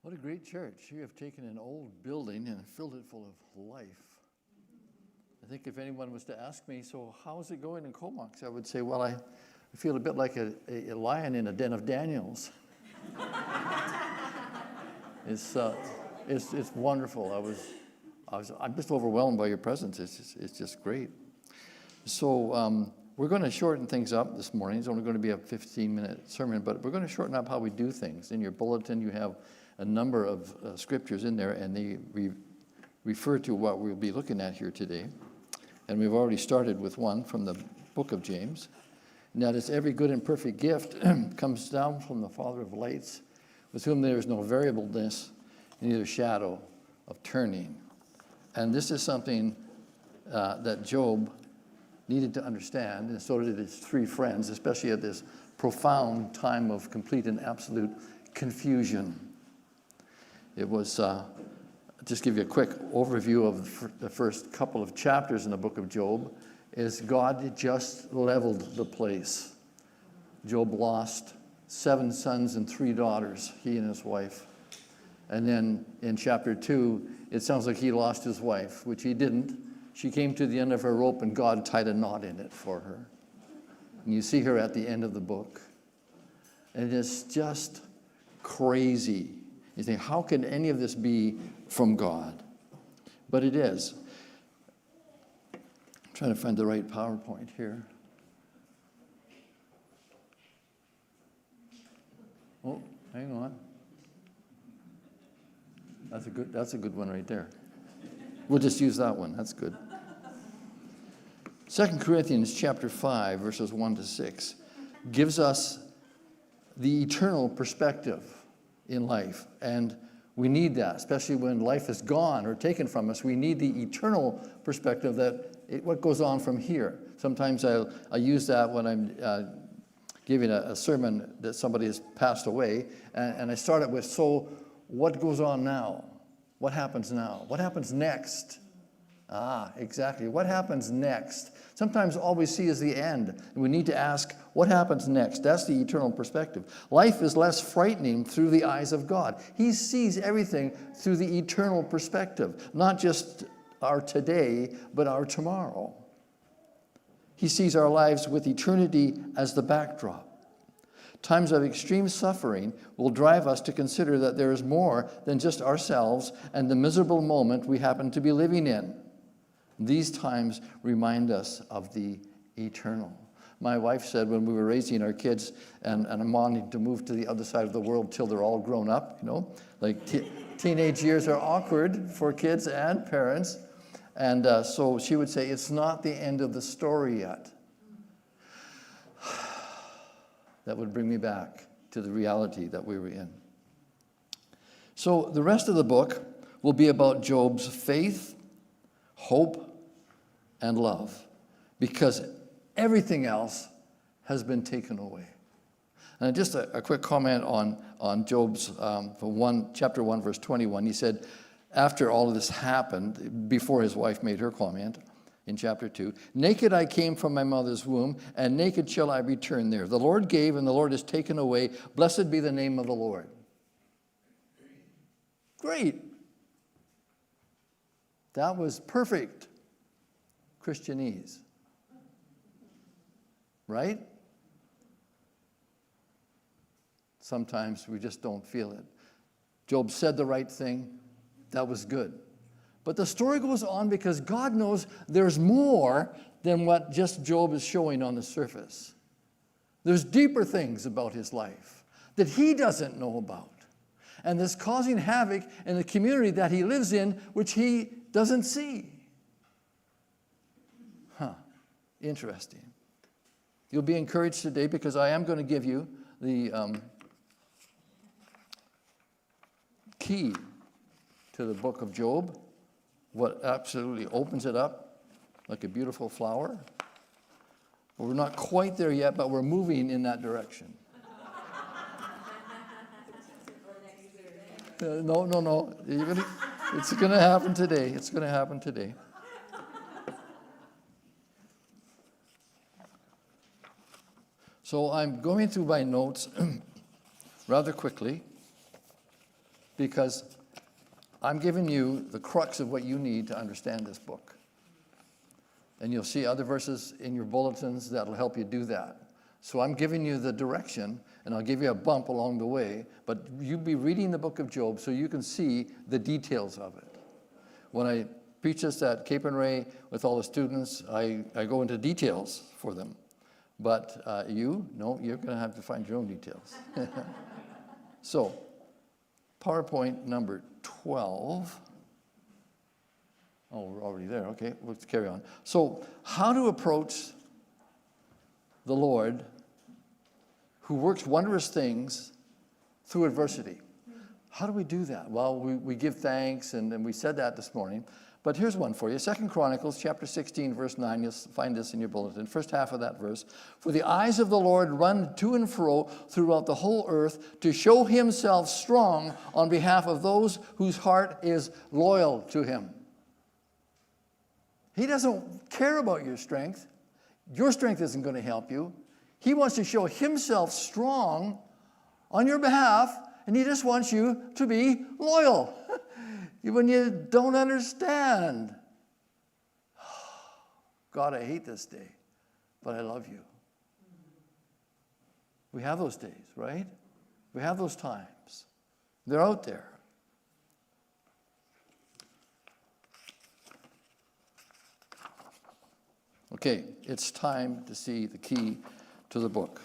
What a great church. You have taken an old building and filled it full of life. I think if anyone was to ask me, so how's it going in Comox? I would say, well, I feel a bit like a lion in a den of Daniels. It's wonderful. I'm just overwhelmed by your presence. It's just great. So we're going to shorten things up this morning. It's only going to be a 15-minute sermon, but we're going to shorten up how we do things. In your bulletin, you have a number of scriptures in there, and they refer to what we'll be looking at here today. And we've already started with one from the book of James. And that is, every good and perfect gift comes down from the Father of lights, with whom there is no variableness, neither shadow of turning. And this is something that Job needed to understand, and so did his three friends, especially at this profound time of complete and absolute confusion. It was, just give you a quick overview of the first couple of chapters in the book of Job, is God just leveled the place. Job lost 7 sons and 3 daughters, he and his wife. And then in chapter 2, it sounds like he lost his wife, which he didn't. She came to the end of her rope and God tied a knot in it for her. And you see her at the end of the book. And it's just crazy. You think, how can any of this be from God? But it is. I'm trying to find the right PowerPoint here. Oh, hang on. That's a good one right there. We'll just use that one. That's good. 2 Corinthians chapter 5, verses 1 to 6, gives us the eternal perspective in life. And we need that, especially when life is gone or taken from us. We need the eternal perspective what goes on from here. Sometimes I use that when I'm giving a sermon that somebody has passed away. And I start it with, so what goes on now? What happens now? What happens next? Exactly. What happens next? Sometimes all we see is the end. And we need to ask, what happens next? That's the eternal perspective. Life is less frightening through the eyes of God. He sees everything through the eternal perspective, not just our today, but our tomorrow. He sees our lives with eternity as the backdrop. Times of extreme suffering will drive us to consider that there is more than just ourselves and the miserable moment we happen to be living in. These times remind us of the eternal. My wife said when we were raising our kids, and I'm wanting to move to the other side of the world till they're all grown up, like teenage years are awkward for kids and parents. And so she would say, it's not the end of the story yet. That would bring me back to the reality that we were in. So the rest of the book will be about Job's faith, hope, and love, because everything else has been taken away. And just a quick comment on Job's chapter 1, verse 21. He said, after all of this happened, before his wife made her comment, in chapter 2, naked I came from my mother's womb, and naked shall I return there. The Lord gave, and the Lord has taken away. Blessed be the name of the Lord. Great. That was perfect Christianese. Right? Sometimes we just don't feel it. Job said the right thing. That was good. But the story goes on because God knows there's more than what just Job is showing on the surface. There's deeper things about his life that he doesn't know about. And that's causing havoc in the community that he lives in, which he doesn't see. Interesting. You'll be encouraged today because I am going to give you the key to the book of Job. What absolutely opens it up like a beautiful flower. We're not quite there yet, but we're moving in that direction. No. It's going to happen today. It's going to happen today. So I'm going through my notes rather quickly. because I'm giving you the crux of what you need to understand this book. And you'll see other verses in your bulletins that will help you do that. So I'm giving you the direction, and I'll give you a bump along the way, but you be reading the book of Job so you can see the details of it. When I preach this at Cape and Ray with all the students, I go into details for them. But you're going to have to find your own details. So, PowerPoint number 12. Oh, we're already there. Okay, let's carry on. So, how to approach the Lord who works wondrous things through adversity. How do we do that? Well, we give thanks, and we said that this morning. But here's one for you. 2 Chronicles chapter 16, verse 9. You'll find this in your bulletin. First half of that verse. For the eyes of the Lord run to and fro throughout the whole earth to show himself strong on behalf of those whose heart is loyal to him. He doesn't care about your strength. Your strength isn't going to help you. He wants to show himself strong on your behalf, and he just wants you to be loyal. When you don't understand. God, I hate this day, but I love you. We have those days, right? We have those times. They're out there. Okay, it's time to see the key to the book.